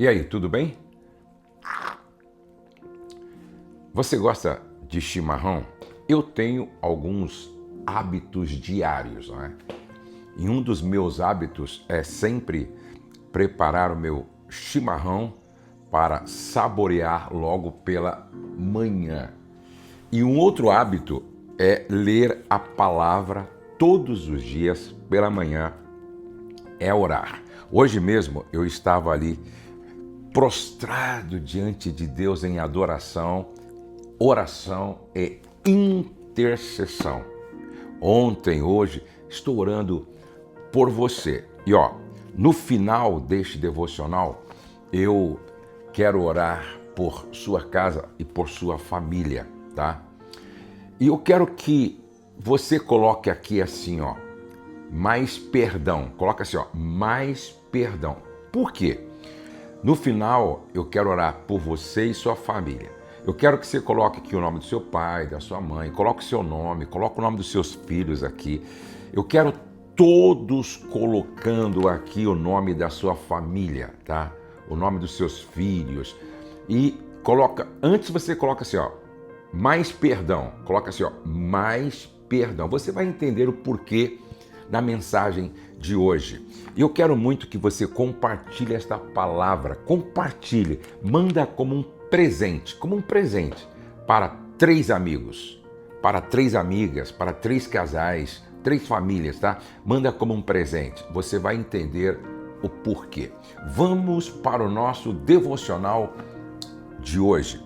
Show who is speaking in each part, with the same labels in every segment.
Speaker 1: E aí, tudo bem? Você gosta de chimarrão? Eu tenho alguns hábitos diários, não é? E um dos meus hábitos é sempre preparar o meu chimarrão para saborear logo pela manhã. E um outro hábito é ler a palavra todos os dias pela manhã, é orar. Hoje mesmo eu estava ali prostrado diante de Deus em adoração, oração e intercessão. Ontem, hoje, estou orando por você. E no final deste devocional, eu quero orar por sua casa e por sua família, tá? E eu quero que você coloque aqui assim, mais perdão. Coloca assim, mais perdão. Por quê? No final, eu quero orar por você e sua família. Eu quero que você coloque aqui o nome do seu pai, da sua mãe, coloque o seu nome, coloque o nome dos seus filhos aqui. Eu quero todos colocando aqui o nome da sua família, tá? O nome dos seus filhos. E coloca, antes você coloca assim, mais perdão. Coloca assim, mais perdão. Você vai entender o porquê na mensagem de hoje. E eu quero muito que você compartilhe esta palavra. Compartilhe. Manda como um presente para 3 amigos, para 3 amigas, para 3 casais, 3 famílias, tá? Manda como um presente. Você vai entender o porquê. Vamos para o nosso devocional de hoje.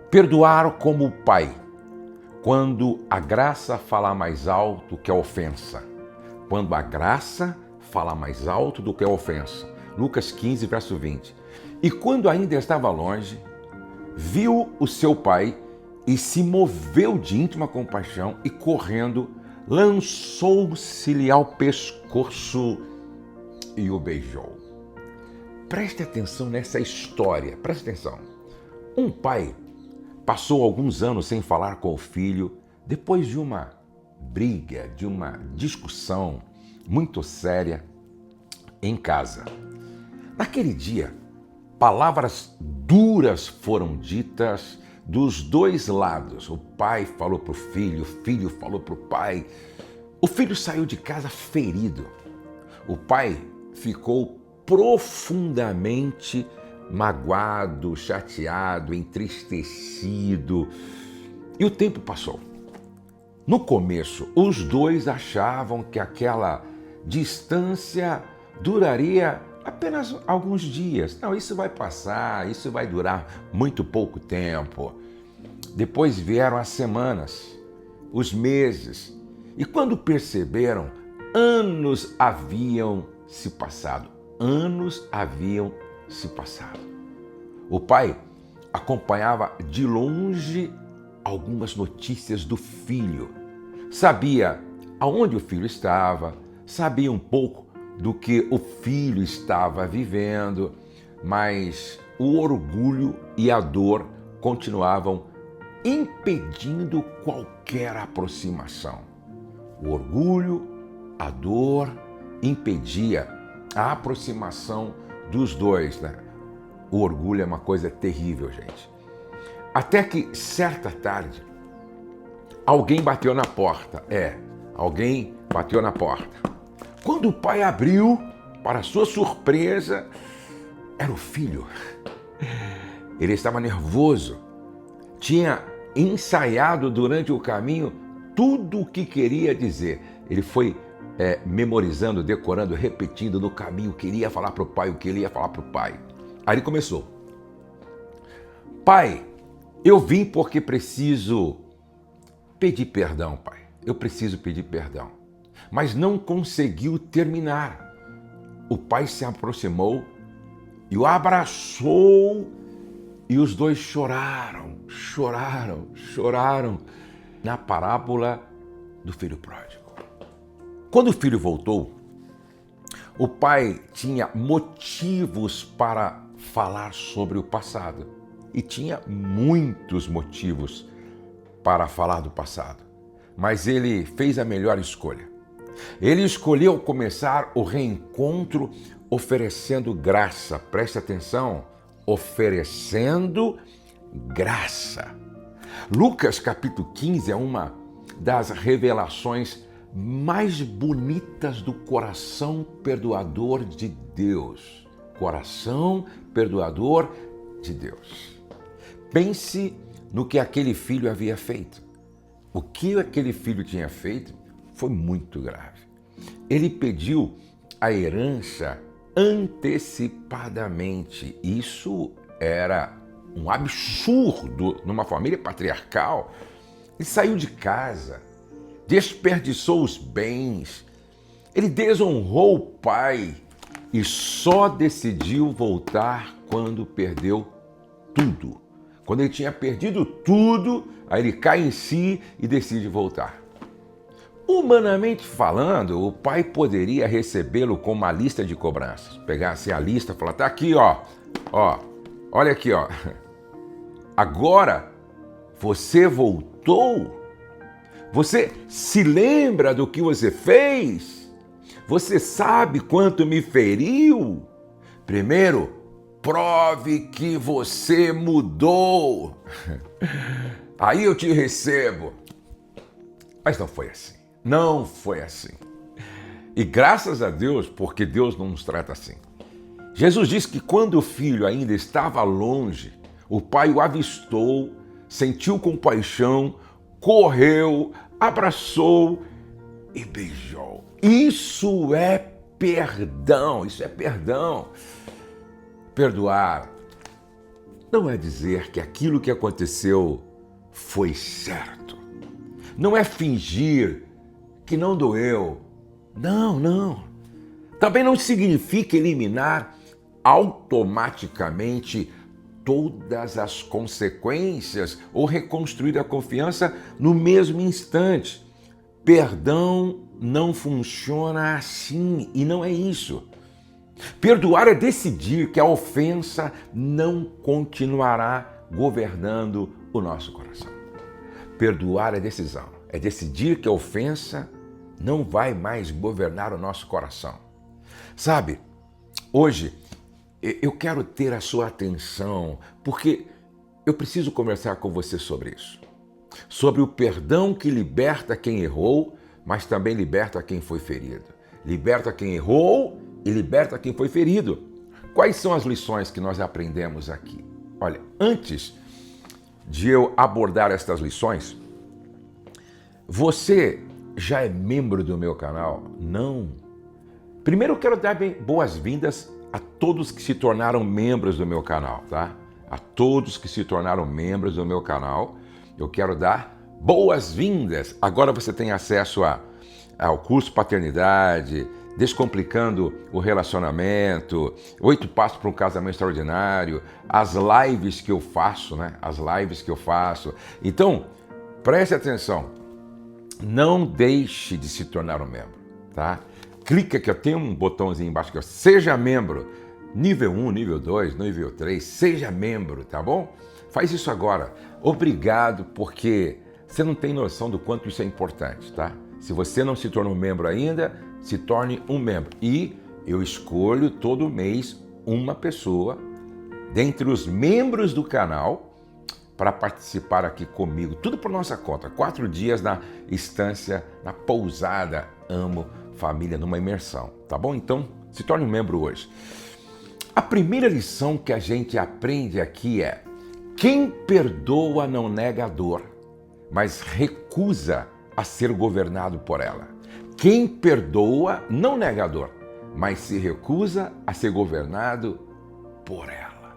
Speaker 1: Perdoar como o Pai. Quando a graça fala mais alto que a ofensa. Quando a graça fala mais alto do que a ofensa. Lucas 15, verso 20. E quando ainda estava longe, viu o seu pai e se moveu de íntima compaixão e, correndo, lançou-se-lhe ao pescoço e o beijou. Preste atenção nessa história, preste atenção. Um pai passou alguns anos sem falar com o filho, depois de uma briga, de uma discussão muito séria em casa. Naquele dia, palavras duras foram ditas dos 2 lados. O pai falou para o filho falou para o pai. O filho saiu de casa ferido. O pai ficou profundamente magoado, chateado, entristecido. E o tempo passou. No começo, os 2 achavam que aquela distância duraria apenas alguns dias. Não, isso vai passar, isso vai durar muito pouco tempo. Depois vieram as semanas, os meses, e quando perceberam, anos haviam se passado. Anos haviam se passado. O pai acompanhava de longe algumas notícias do filho. Sabia aonde o filho estava, sabia um pouco do que o filho estava vivendo, mas o orgulho e a dor continuavam impedindo qualquer aproximação. O orgulho, a dor impedia a aproximação dos 2, né? O orgulho é uma coisa terrível, gente. Até que, certa tarde, alguém bateu na porta. Alguém bateu na porta. Quando o pai abriu, para sua surpresa, era o filho. Ele estava nervoso. Tinha ensaiado durante o caminho tudo o que queria dizer. Ele foi memorizando, decorando, repetindo no caminho o que ele ia falar para o pai, o que ele ia falar para o pai. Aí ele começou. Pai, eu vim porque preciso pedir perdão, pai. Eu preciso pedir perdão. Mas não conseguiu terminar. O pai se aproximou e o abraçou e os 2 choraram na parábola do filho pródigo. Quando o filho voltou, o pai tinha motivos para falar sobre o passado. E tinha muitos motivos para falar do passado. Mas ele fez a melhor escolha. Ele escolheu começar o reencontro oferecendo graça. Preste atenção, oferecendo graça. Lucas capítulo 15 é uma das revelações mais bonitas do coração perdoador de Deus. Coração perdoador de Deus. Pense no que aquele filho havia feito. O que aquele filho tinha feito foi muito grave. Ele pediu a herança antecipadamente. Isso era um absurdo numa família patriarcal. Ele saiu de casa, desperdiçou os bens, ele desonrou o pai e só decidiu voltar quando perdeu tudo. Quando ele tinha perdido tudo, aí ele cai em si e decide voltar. Humanamente falando, o pai poderia recebê-lo com uma lista de cobranças. Pegasse a lista e falar, tá aqui, ó, olha aqui, ó. Agora você voltou? Você se lembra do que você fez? Você sabe quanto me feriu? Primeiro, prove que você mudou. Aí eu te recebo. Mas não foi assim. Não foi assim. E graças a Deus, porque Deus não nos trata assim. Jesus disse que quando o filho ainda estava longe, o pai o avistou, sentiu compaixão, correu, abraçou e beijou. Isso é perdão, isso é perdão. Perdoar não é dizer que aquilo que aconteceu foi certo. Não é fingir que não doeu. Não. Também não significa eliminar automaticamente todas as consequências ou reconstruir a confiança no mesmo instante. Perdão não funciona assim e não é isso. Perdoar é decidir que a ofensa não continuará governando o nosso coração. Perdoar é decisão, é decidir que a ofensa não vai mais governar o nosso coração. Sabe, hoje eu quero ter a sua atenção, porque eu preciso conversar com você sobre isso. Sobre o perdão que liberta quem errou, mas também liberta quem foi ferido. Liberta quem errou e liberta quem foi ferido. Quais são as lições que nós aprendemos aqui? Olha, antes de eu abordar estas lições, você já é membro do meu canal? Não. Primeiro eu quero dar boas-vindas a todos que se tornaram membros do meu canal, tá? A todos que se tornaram membros do meu canal, eu quero dar boas-vindas. Agora você tem acesso ao curso Paternidade, Descomplicando o Relacionamento, 8 Passos para um Casamento Extraordinário, as lives que eu faço, né? As lives que eu faço. Então, preste atenção. Não deixe de se tornar um membro, tá? Clica aqui, tem um botãozinho embaixo que é Seja Membro. Nível 1, nível 2, nível 3, seja membro, tá bom? Faz isso agora. Obrigado, porque você não tem noção do quanto isso é importante, tá? Se você não se tornou membro ainda, se torne um membro. E eu escolho todo mês uma pessoa dentre os membros do canal para participar aqui comigo. Tudo por nossa conta. 4 dias na estância, na pousada Amo Família, numa imersão, tá bom? Então, se torne um membro hoje. A primeira lição que a gente aprende aqui é: quem perdoa não nega a dor, mas recusa a ser governado por ela. Quem perdoa não nega a dor, mas se recusa a ser governado por ela.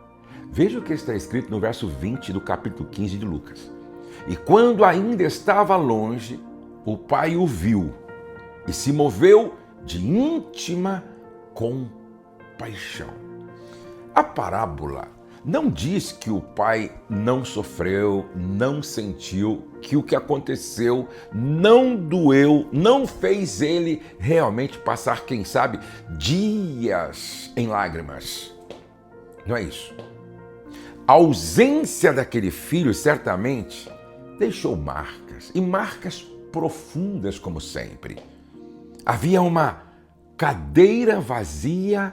Speaker 1: Veja o que está escrito no verso 20 do capítulo 15 de Lucas. E quando ainda estava longe, o pai o viu e se moveu de íntima compaixão. A parábola não diz que o pai não sofreu, não sentiu, que o que aconteceu não doeu, não fez ele realmente passar, quem sabe, dias em lágrimas. Não é isso. A ausência daquele filho certamente deixou marcas, e marcas profundas como sempre. Havia uma cadeira vazia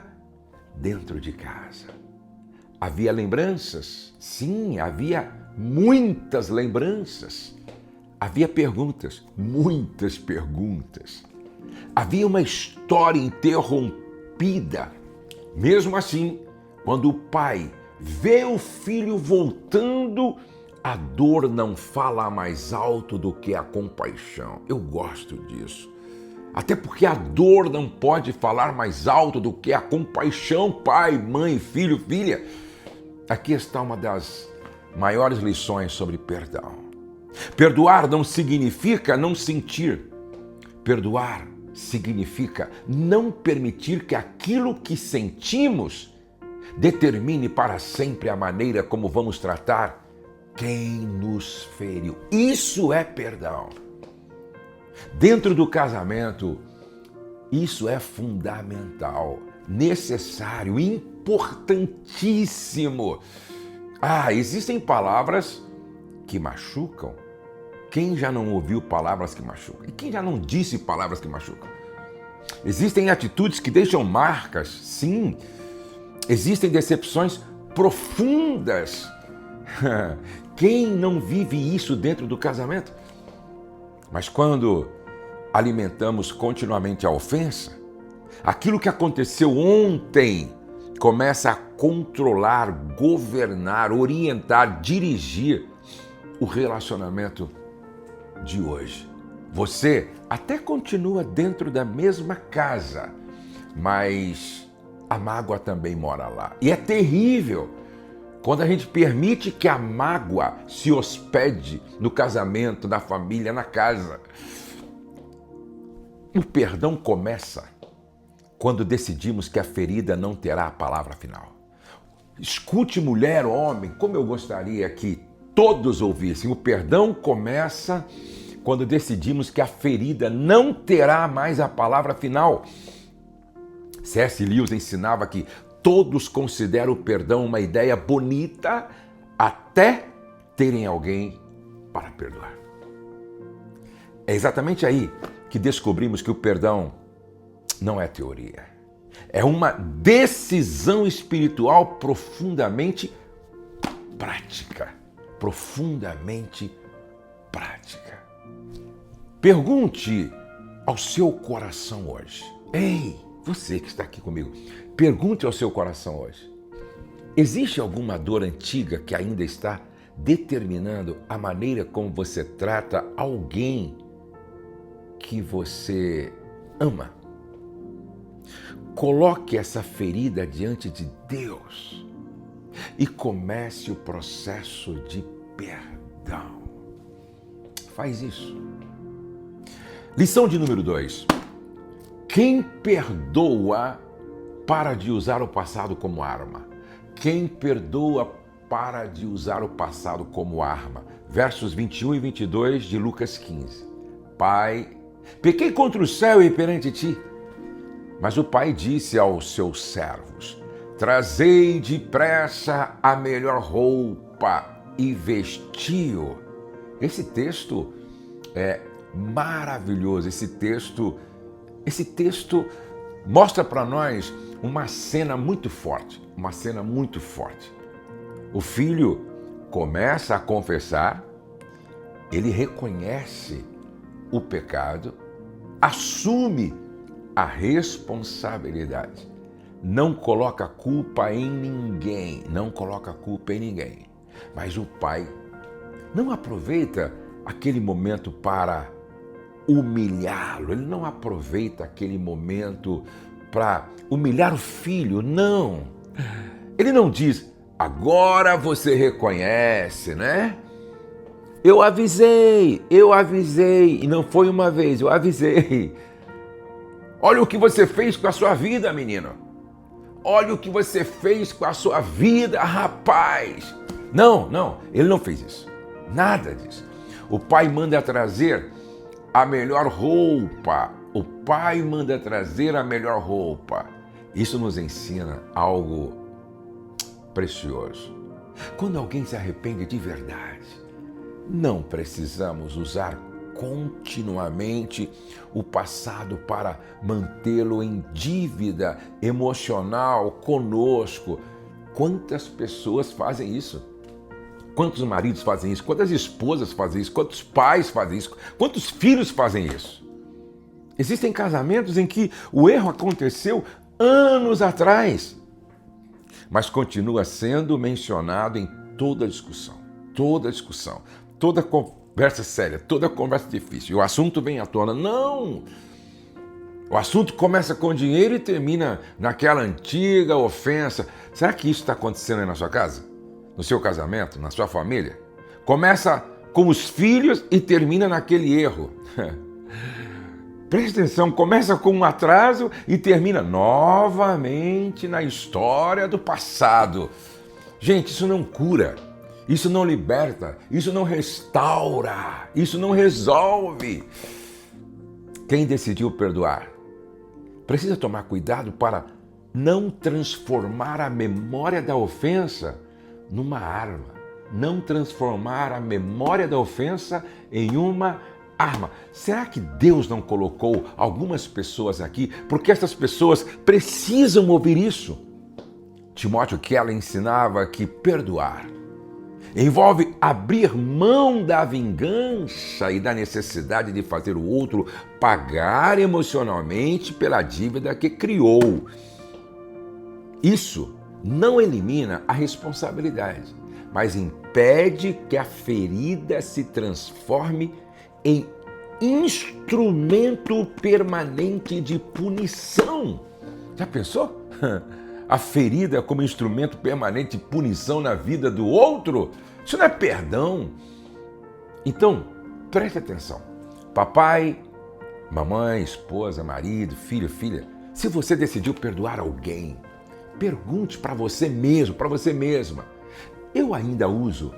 Speaker 1: dentro de casa. Havia lembranças? Sim, havia muitas lembranças. Havia perguntas, muitas perguntas. Havia uma história interrompida. Mesmo assim, quando o pai vê o filho voltando, a dor não fala mais alto do que a compaixão. Eu gosto disso. Até porque a dor não pode falar mais alto do que a compaixão, pai, mãe, filho, filha. Aqui está uma das maiores lições sobre perdão. Perdoar não significa não sentir. Perdoar significa não permitir que aquilo que sentimos determine para sempre a maneira como vamos tratar quem nos feriu. Isso é perdão. Dentro do casamento, isso é fundamental, necessário, importantíssimo. Existem palavras que machucam. Quem já não ouviu palavras que machucam? E quem já não disse palavras que machucam? Existem atitudes que deixam marcas, sim. Existem decepções profundas. Quem não vive isso dentro do casamento? Mas quando alimentamos continuamente a ofensa, aquilo que aconteceu ontem começa a controlar, governar, orientar, dirigir o relacionamento de hoje. Você até continua dentro da mesma casa, mas a mágoa também mora lá. E é terrível quando a gente permite que a mágoa se hospede no casamento, na família, na casa. O perdão começa quando decidimos que a ferida não terá a palavra final. Escute, mulher, homem, como eu gostaria que todos ouvissem. O perdão começa quando decidimos que a ferida não terá mais a palavra final. C.S. Lewis ensinava que todos consideram o perdão uma ideia bonita até terem alguém para perdoar. É exatamente aí que descobrimos que o perdão não é teoria. É uma decisão espiritual profundamente prática. Profundamente prática. Pergunte ao seu coração hoje. Ei, você que está aqui comigo, pergunte ao seu coração hoje. Existe alguma dor antiga que ainda está determinando a maneira como você trata alguém que você ama? Coloque essa ferida diante de Deus e comece o processo de perdão. Faz isso. Lição de número 2. Quem perdoa para de usar o passado como arma. Quem perdoa para de usar o passado como arma. Versos 21 e 22 de Lucas 15. Pai, pequei contra o céu e perante ti. Mas o pai disse aos seus servos: trazei depressa a melhor roupa e vestiu. Esse texto é maravilhoso. Esse texto mostra para nós uma cena muito forte. O filho começa a confessar, ele reconhece o pecado, assume a responsabilidade. Não coloca culpa em ninguém, Mas o pai não aproveita aquele momento para humilhá-lo, ele não aproveita aquele momento para humilhar o filho, não. Ele não diz, agora você reconhece, né? Eu avisei, e não foi uma vez, eu avisei. Olha o que você fez com a sua vida, menino. Olha o que você fez com a sua vida, rapaz. Não, ele não fez isso. Nada disso. O pai manda trazer a melhor roupa. Isso nos ensina algo precioso. Quando alguém se arrepende de verdade, não precisamos usar continuamente o passado para mantê-lo em dívida emocional conosco. Quantas pessoas fazem isso? Quantos maridos fazem isso? Quantas esposas fazem isso? Quantos pais fazem isso? Quantos filhos fazem isso? Existem casamentos em que o erro aconteceu anos atrás, mas continua sendo mencionado em toda discussão, toda conversa séria, toda conversa difícil. E o assunto vem à tona. Não! O assunto começa com dinheiro e termina naquela antiga ofensa. Será que isso está acontecendo aí na sua casa? No seu casamento? Na sua família? Começa com os filhos e termina naquele erro. Preste atenção, começa com um atraso e termina novamente na história do passado. Gente, isso não cura, isso não liberta, isso não restaura, isso não resolve. Quem decidiu perdoar precisa tomar cuidado para não transformar a memória da ofensa numa arma, não transformar a memória da ofensa em uma arma. Será que Deus não colocou algumas pessoas aqui porque essas pessoas precisam ouvir isso? Timóteo Keller ensinava que perdoar envolve abrir mão da vingança e da necessidade de fazer o outro pagar emocionalmente pela dívida que criou. Isso não elimina a responsabilidade, mas impede que a ferida se transforme em instrumento permanente de punição. Já pensou? A ferida como instrumento permanente de punição na vida do outro? Isso não é perdão. Então, preste atenção. Papai, mamãe, esposa, marido, filho, filha, se você decidiu perdoar alguém, pergunte para você mesmo, para você mesma: eu ainda uso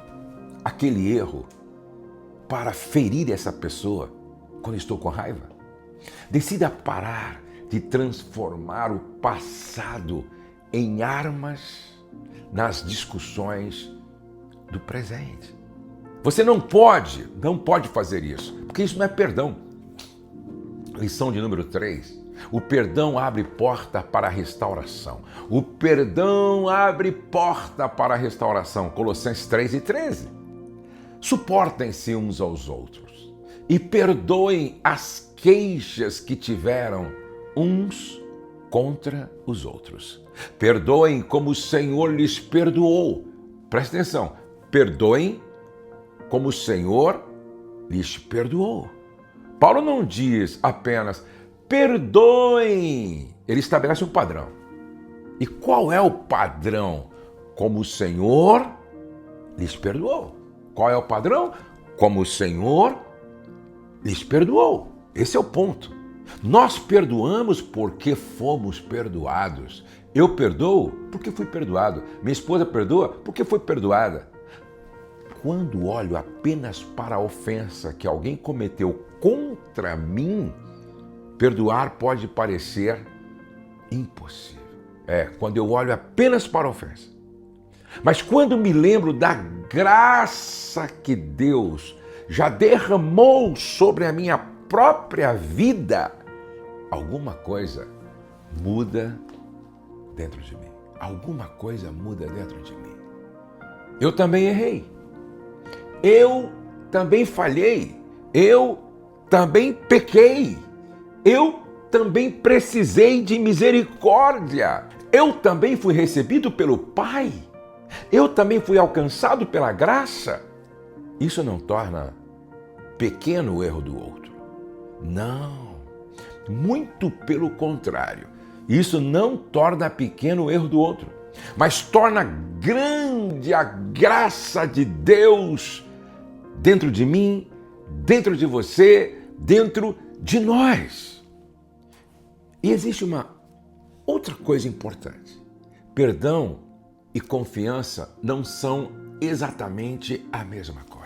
Speaker 1: aquele erro para ferir essa pessoa quando estou com raiva? Decida parar de transformar o passado em armas nas discussões do presente. Você não pode fazer isso, porque isso não é perdão. Lição de número 3. O perdão abre porta para a restauração. O perdão abre porta para a restauração. Colossenses 3:13. Suportem-se uns aos outros e perdoem as queixas que tiveram uns contra os outros. Perdoem como o Senhor lhes perdoou. Presta atenção. Perdoem como o Senhor lhes perdoou. Paulo não diz apenas perdoem. Ele estabelece um padrão. E qual é o padrão? Como o Senhor lhes perdoou. Qual é o padrão? Como o Senhor lhes perdoou. Esse é o ponto. Nós perdoamos porque fomos perdoados. Eu perdoo porque fui perdoado. Minha esposa perdoa porque foi perdoada. Quando olho apenas para a ofensa que alguém cometeu contra mim, perdoar pode parecer impossível. Quando eu olho apenas para a ofensa. Mas quando me lembro da graça que Deus já derramou sobre a minha própria vida, alguma coisa muda dentro de mim. Alguma coisa muda dentro de mim. Eu também errei. Eu também falhei. Eu também pequei. Eu também precisei de misericórdia. Eu também fui recebido pelo Pai. Eu também fui alcançado pela graça. Isso não torna pequeno o erro do outro. Não. Muito pelo contrário. Isso não torna pequeno o erro do outro, mas torna grande a graça de Deus dentro de mim, dentro de você, dentro de nós. E existe uma outra coisa importante. Perdão e confiança não são exatamente a mesma coisa.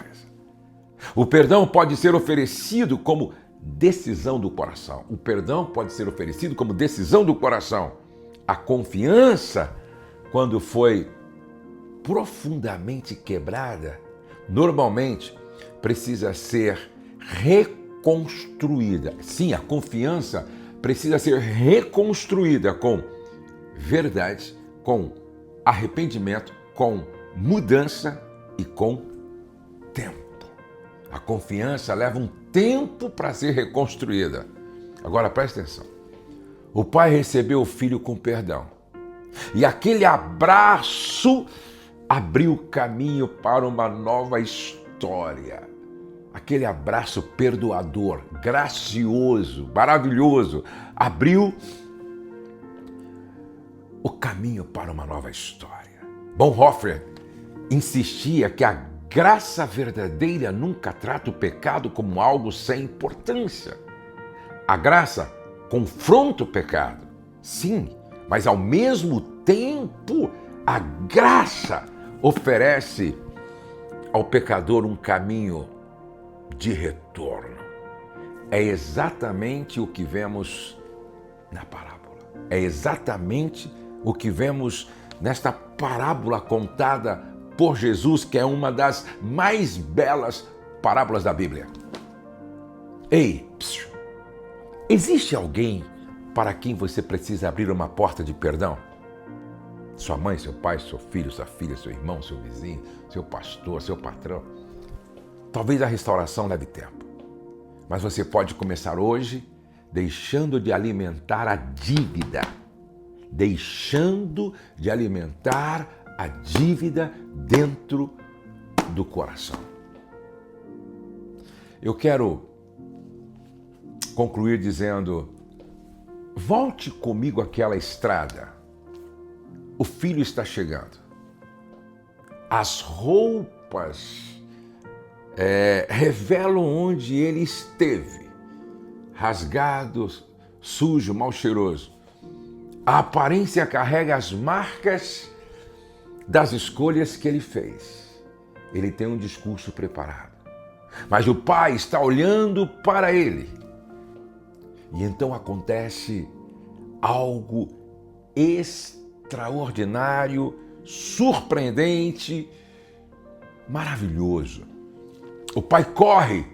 Speaker 1: O perdão pode ser oferecido como decisão do coração. O perdão pode ser oferecido como decisão do coração. A confiança, quando foi profundamente quebrada, normalmente precisa ser reconstruída reconstruída. Sim, a confiança precisa ser reconstruída com verdade, com arrependimento, com mudança e com tempo. A confiança leva um tempo para ser reconstruída. Agora presta atenção. O pai recebeu o filho com perdão. E aquele abraço abriu caminho para uma nova história. Aquele abraço perdoador, gracioso, maravilhoso, abriu o caminho para uma nova história. Bonhoeffer insistia que a graça verdadeira nunca trata o pecado como algo sem importância. A graça confronta o pecado, sim, mas ao mesmo tempo a graça oferece ao pecador um caminho de retorno. É exatamente o que vemos na parábola. É exatamente o que vemos nesta parábola contada por Jesus, que é uma das mais belas parábolas da Bíblia. Ei, existe alguém para quem você precisa abrir uma porta de perdão? Sua mãe, seu pai, seu filho, sua filha, seu irmão, seu vizinho, seu pastor, seu patrão. Talvez a restauração leve tempo, mas você pode começar hoje deixando de alimentar a dívida. Deixando de alimentar a dívida dentro do coração. Eu quero concluir dizendo: volte comigo àquela estrada. O filho está chegando. As roupas revelam onde ele esteve. Rasgado, sujo, mal cheiroso. A aparência carrega as marcas das escolhas que ele fez. Ele tem um discurso preparado. Mas o pai está olhando para ele. E então acontece algo extraordinário, surpreendente, maravilhoso. O pai corre,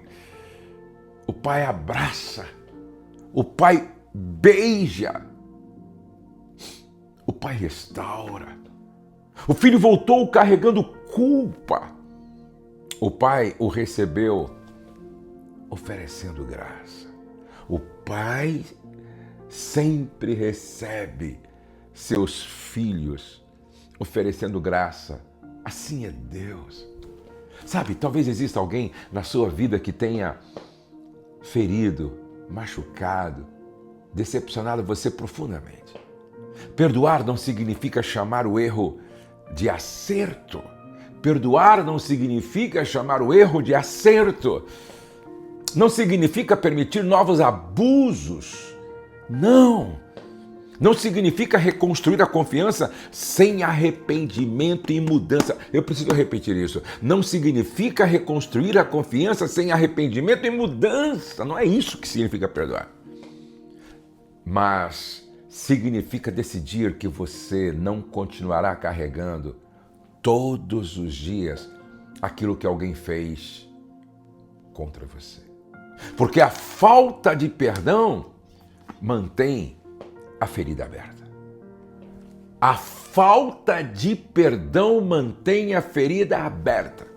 Speaker 1: o pai abraça, o pai beija, o pai restaura. O filho voltou carregando culpa. O pai o recebeu oferecendo graça. O pai sempre recebe seus filhos oferecendo graça. Assim é Deus. Sabe, talvez exista alguém na sua vida que tenha ferido, machucado, decepcionado você profundamente. Perdoar não significa chamar o erro de acerto. Perdoar não significa chamar o erro de acerto. Não significa permitir novos abusos. Não. Não significa reconstruir a confiança sem arrependimento e mudança. Eu preciso repetir isso. Não significa reconstruir a confiança sem arrependimento e mudança. Não é isso que significa perdoar. Mas significa decidir que você não continuará carregando todos os dias aquilo que alguém fez contra você. Porque a falta de perdão mantém a ferida aberta. A falta de perdão mantém a ferida aberta.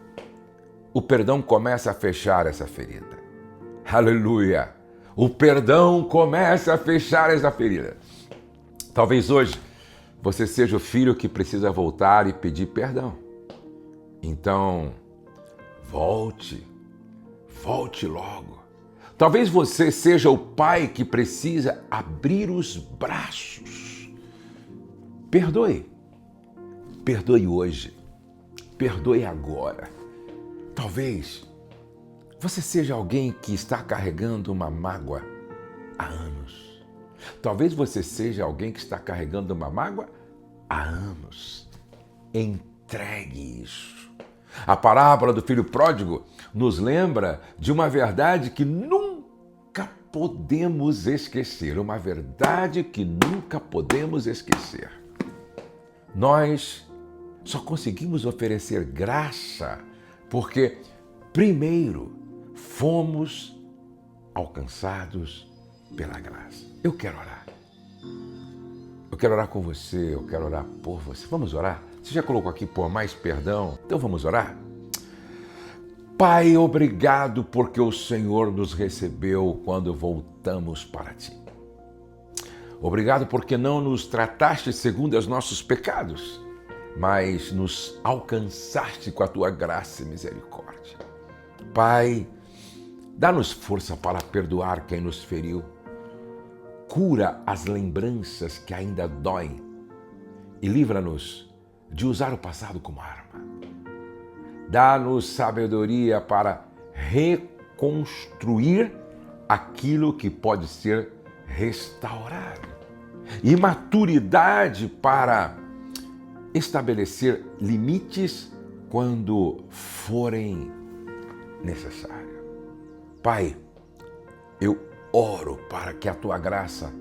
Speaker 1: O perdão começa a fechar essa ferida. Aleluia! O perdão começa a fechar essa ferida. Talvez hoje você seja o filho que precisa voltar e pedir perdão. Então, volte logo. Talvez você seja o pai que precisa abrir os braços. Perdoe. Perdoe hoje. Perdoe agora. Talvez você seja alguém que está carregando uma mágoa há anos. Talvez você seja alguém que está carregando uma mágoa há anos. Entregue isso. A parábola do filho pródigo nos lembra de uma verdade que nunca podemos esquecer. Uma verdade que nunca podemos esquecer. Nós só conseguimos oferecer graça porque, primeiro, fomos alcançados pela graça. Eu quero orar. Eu quero orar com você, eu quero orar por você. Vamos orar? Você já colocou aqui por mais perdão? Então vamos orar? Pai, obrigado porque o Senhor nos recebeu quando voltamos para Ti. Obrigado porque não nos trataste segundo os nossos pecados, mas nos alcançaste com a Tua graça e misericórdia. Pai, dá-nos força para perdoar quem nos feriu. Cura as lembranças que ainda doem e livra-nos de usar o passado como arma. Dá-nos sabedoria para reconstruir aquilo que pode ser restaurado e maturidade para estabelecer limites quando forem necessários. Pai, eu oro para que a Tua graça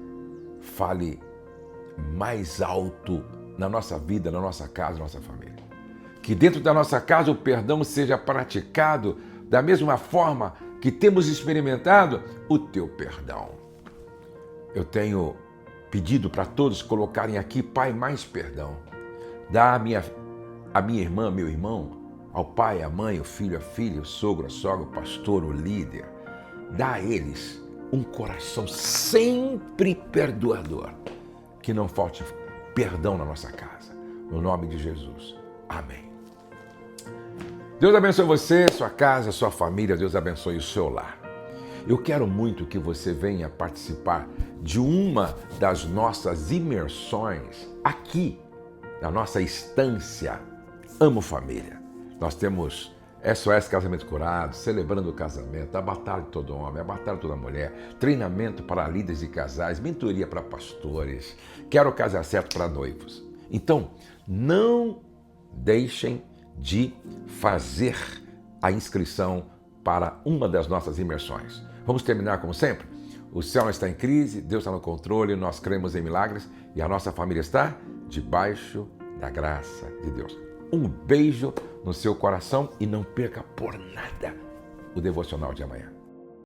Speaker 1: fale mais alto na nossa vida, na nossa casa, na nossa família. Que dentro da nossa casa o perdão seja praticado da mesma forma que temos experimentado o Teu perdão. Eu tenho pedido para todos colocarem aqui, Pai, mais perdão. Dá a minha irmã, meu irmão, ao pai, à mãe, ao filho, à filha, ao sogro, à sogra, ao pastor, ao líder. Dá a eles um coração sempre perdoador. Que não falte perdão na nossa casa. No nome de Jesus. Amém. Deus abençoe você, sua casa, sua família. Deus abençoe o seu lar. Eu quero muito que você venha participar de uma das nossas imersões aqui, na nossa estância Amo Família. Nós temos SOS Casamento Curado, Celebrando o Casamento, a Batalha de Todo Homem, a Batalha de Toda Mulher, treinamento para líderes e casais, mentoria para pastores, Quero Casar Certo para noivos. Então, não deixem de fazer a inscrição para uma das nossas imersões. Vamos terminar como sempre? O céu não está em crise, Deus está no controle, nós cremos em milagres e a nossa família está debaixo da graça de Deus. Um beijo no seu coração e não perca por nada o devocional de amanhã.